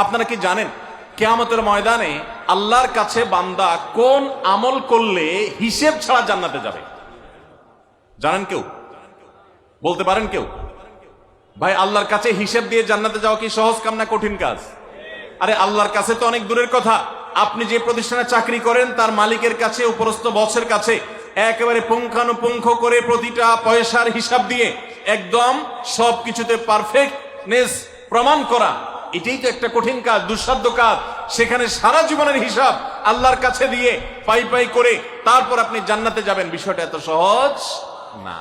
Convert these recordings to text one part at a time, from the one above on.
আপনারা কি জানেন কিয়ামতের ময়দানে আল্লাহর কাছে বান্দা কোন আমল করলে হিসেব ছাড়া জান্নাতে যাবে? জানেন কেউ? বলতে পারেন কেউ? ভাই, আল্লাহর কাছে হিসেব দিয়ে জান্নাতে যাওয়া কি সহজ কাম না কঠিন কাজ? আরে আল্লাহর কাছে তো অনেক দূরের কথা। আপনি যে প্রতিষ্ঠানে চাকরি করেন তার মালিকের কাছে, উপরস্থ বসের কাছে একেবারে পুঙ্খানুপুঙ্খ করে প্রতিটা পয়সার হিসাব দিয়ে একদম সবকিছুতে পারফেক্টনেস প্রমাণ করা, এটাই তো একটা কঠিন কাজ, দুঃসাধ্য কাজ। সেখানে সারা জীবনের হিসাব আল্লাহর কাছে দিয়ে পাই পাই করে তারপর আপনি জান্নাতে যাবেন, বিষয়টা এত সহজ না।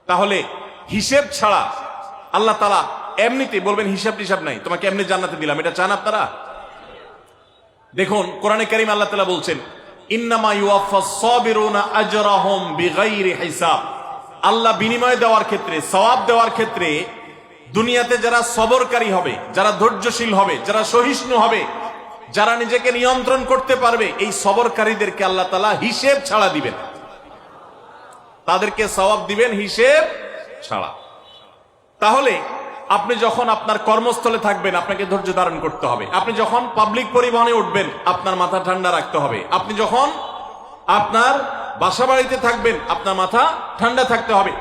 তাহলে হিসেব ছাড়া আল্লাহ তাআলা এমনিতে বলবেন হিসাব টিসাব নাই, তোমাকে এমনি জান্নাতে দিলাম, এটা চান আপনারা? দেখুন কোরআনে কারীম আল্লাহ তাআলা বলছেন, ইন্নামা ইউওয়াফাস সাবিরুনা আজরাহুম বিগাইরি হিসাব। আল্লাহ বিনিময় দেওয়ার ক্ষেত্রে, সওয়াব দেওয়ার ক্ষেত্রে দুনিয়াতে যারা সবরকারী হবে, যারা ধৈর্যশীল হবে, যারা সহিষ্ণু হবে, যারা নিজেকে নিয়ন্ত্রণ করতে পারবে, এই সবরকারীদেরকে আল্লাহ তাআলা হিসেব ছাড়া দিবেন, তাদেরকে সওয়াব দিবেন হিসেব ছাড়া। তাহলে আপনি যখন আপনার কর্মস্থলে থাকবেন আপনাকে ধৈর্য ধারণ করতে হবে। আপনি যখন পাবলিক পরিবহনে উঠবেন আপনার মাথা ঠান্ডা রাখতে হবে। আপনি যখন আপনার বাসা বাড়িতে থাকবেন আপনার মাথা ঠান্ডা থাকতে হবে।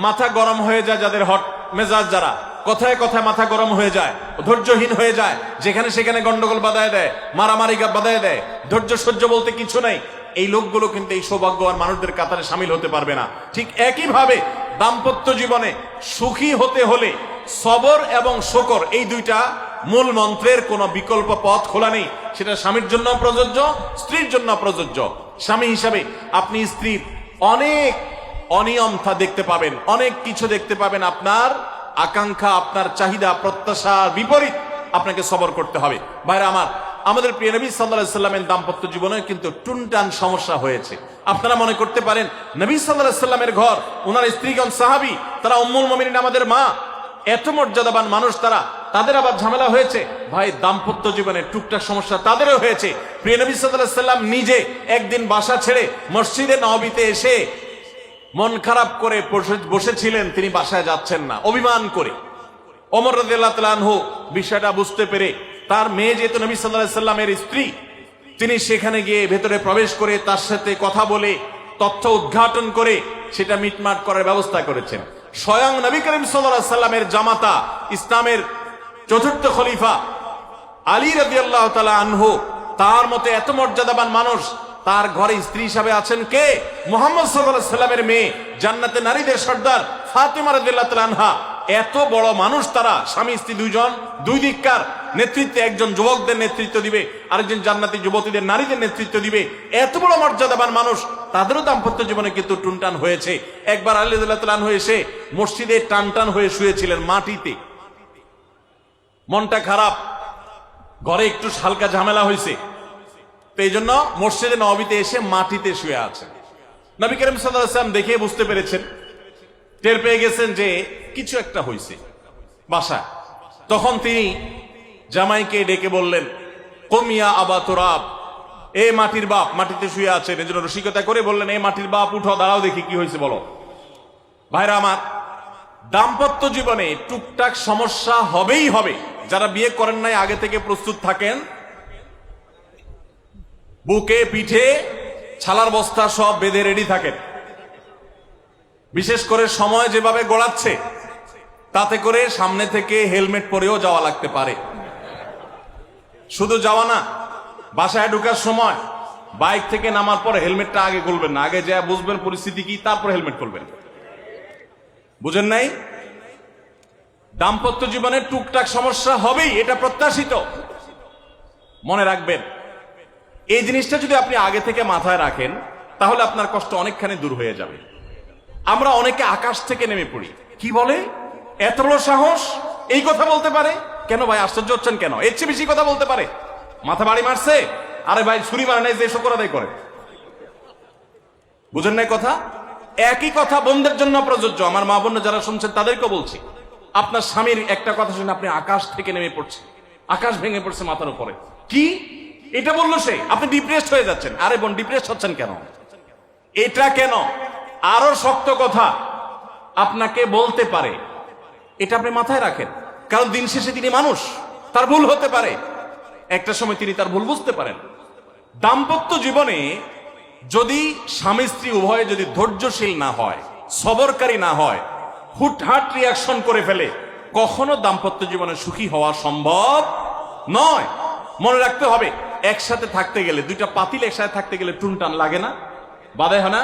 মাথা গরম হয়ে যায় যাদের, হট মেজাজ যারা, কথায় কথায় মাথা গরম হয়ে যায়, ধৈর্যহীন হয়ে যায়, যেখানে সেখানে গন্ডগোল বাধায় দেয়, মারামারি বাধায় দেয়, ধৈর্য সহ্য বলতে কিছু নাই, এই লোকগুলো কিন্তু এই সৌভাগ্যবান মানুষদের কাতারে সামিল হতে পারবে না। ঠিক একইভাবে দাম্পত্য জীবনে সুখী হতে হলে সবর এবং শকর, এই দুইটা মূল মন্ত্রের কোনো বিকল্প পথ খোলা নেই। সেটা স্বামীর জন্য প্রযোজ্য, স্ত্রীর জন্য প্রযোজ্য। স্বামী হিসাবে আপনি স্ত্রীর অনেক অনিয়মতা দেখতে পাবেন, অনেক কিছু দেখতে পাবেন, আপনার আকাঙ্ক্ষা, আপনার চাহিদা, প্রত্যাশার বিপরীত আপনাকে সবর করতে হবে। ভাইরা আমার, আমাদের প্রিয় নবী সাল্লাল্লাহু আলাইহি সাল্লামের দাম্পত্য জীবনে কিন্তু টুনটান সমস্যা হয়েছে। আপনারা মনে করতে পারেন নবী সাল্লাল্লাহু আলাইহি সাল্লামের ঘর, ওনার স্ত্রীগণ সাহাবী, তারা উম্মুল মুমিনিন, আমাদের মা, এত মর্যাদাবান মানুষ তারা, তাদের আবার ঝামেলা হয়েছে। ভাই, দাম্পত্য জীবনে টুকটাক সমস্যা তাদেরও হয়েছে। প্রিয় নবী সাল্লাল্লাহু আলাইহি সাল্লাম নিজে একদিন বাসা ছেড়ে মসজিদে নববীতে এসে মন খারাপ করে বসেছিলেন, তিনি বাসায় যাচ্ছেন না, অভিমান করে। ওমর রাদিয়াল্লাহু তাআলা আনহু বিষয়টা বুঝতে পেরে, তার মেয়ে যেহেতু নবী সাল্লাল্লাহু আলাইহি সাল্লামের স্ত্রী, তিনি সেখানে গিয়ে ভেতরে প্রবেশ করে তার সাথে কথা বলে তথ্য উদ্ঘাটন করে সেটা মিটমাট করার ব্যবস্থা করেছেন। স্বয়ং নবী করিম সাল্লাল্লাহু আলাইহি সাল্লামের জামাতা, ইসলামের চতুর্থ খলিফা আলী রাদিয়াল্লাহু তাআলা আনহু, তার মতে এত মর্যাদাবান মানুষ, তার ঘরে স্ত্রী হিসাবে আছেন কে? মুহাম্মদ সাল্লাল্লাহু আলাইহি সাল্লামের মেয়ে, জান্নাতে নারীদের সর্দার ফাতেমা রাদিয়াল্লাহু তাআলা আনহা। এত বড় মানুষ তারা, স্বামী স্ত্রী দুইজন, দুই দিককার নেতৃত্বে, একজন যুবকদের নেতৃত্ব দিবে, আরেকজন জান্নাতি যুবতীদের, নারীদের নেতৃত্ব দিবে। এত বড় মর্যাদাবান মানুষ, তাদেরও দাম্পত্য জীবনে কিন্তু টুনটান হয়েছে। একবার আলী রাদিয়াল্লাহু তাআলা আনহু এসে মসজিদে টানটান হয়ে শুয়েছিলেন মাটিতে, মনটা খারাপ, ঘরে একটু হালকা ঝামেলা হয়েছে, তো এই জন্য মসজিদে নববীতে এসে মাটিতে শুয়ে আছেন। নবী করিম সাল্লাল্লাহু আলাইহি ওয়াসাল্লাম দেখে বুঝতে পেরেছেন, টের পেয়ে গেছেন যে কিছু একটা হয়েছে বাসায়। তখন তিনি জামাইকে ডেকে বললেন, কুম ইয়া আবা তুরাব, এ মাটির বাপ, মাটিতে শুয়ে আছেন, এজন্য রসিকতা করে বললেন, এ মাটির বাপ উঠো, দাঁড়াও দেখি কি হয়েছে বলো। ভাইরা আমার, দাম্পত্য জীবনে টুকটাক সমস্যা হবেই হবে। যারা বিয়ে করেন নাই আগে থেকে প্রস্তুত থাকেন, বুকে পিঠে ছালার বস্তা সব বেঁধে রেডি থাকেন। বিশেষ করে সময় যেভাবে গড়াচ্ছে, তাতে করে সামনে থেকে হেলমেট পরেও যাওয়া লাগতে পারে। শুধু যাওয়া না, বাসায় ঢোকার সময় বাইক থেকে নামার পর হেলমেটটা আগে খুলবেন না, আগে যা বুঝবেন পরিস্থিতি কি, তারপর হেলমেট খুলবেন। বুঝেন নাই? দাম্পত্য জীবনে টুকটাক সমস্যা হবেই, এটা প্রত্যাশিত। মনে রাখবেন, এই জিনিসটা যদি আপনি আগে থেকে মাথায় রাখেন তাহলে আপনার কষ্ট অনেকখানি দূর হয়ে যাবে। আমরা অনেকে আকাশ থেকে নেমে পড়ি, কি বলে, এত বড় সাহস, এই কথা বলতে পারে কেন? ভাই আশ্চর্য হচ্ছেন কেন? এর চেয়ে বেশি কথা বলতে পারে, মাথা বাড়ি মারছে, আরে ভাই ছুরি মারে নাই যে শুকর আদায় করে। বুঝেন নাই কথা? একই কথা বোনদের জন্য প্রযোজ্য। আমার মা বোন যারা শুনছেন তাদেরকে বলছি, আপনার স্বামীর একটা কথা শুনে আপনি আকাশ থেকে নেমে পড়ছেন, আকাশ ভেঙে পড়ছে মাথার উপরে, কি এটা বললো সে, আপনি ডিপ্রেসড হয়ে যাচ্ছেন। আরে বোন, ডিপ্রেসড হচ্ছেন কেন? এটা কেন? আরো শক্ত কথা আপনাকে বলতে পারে, এটা আপনি মাথায় রাখেন, কারণ দিন শেষে তিনি মানুষ, তার ভুল হতে পারে, একটা সময় তিনি তার ভুল বুঝতে পারেন। দাম্পত্য জীবনে যদি স্বামী স্ত্রী উভয়ে যদি ধৈর্যশীল না হয়, সবরকারী না হয়, হুটহাট রিয়াকশন করে ফেলে, কখনো দাম্পত্য জীবনে সুখী হওয়া সম্ভব নয়। মনে রাখতে হবে, একসাথে থাকতে গেলে, দুইটা পাতিল একসাথে থাকতে গেলে টুনটান লাগে না, বাধে হয় না?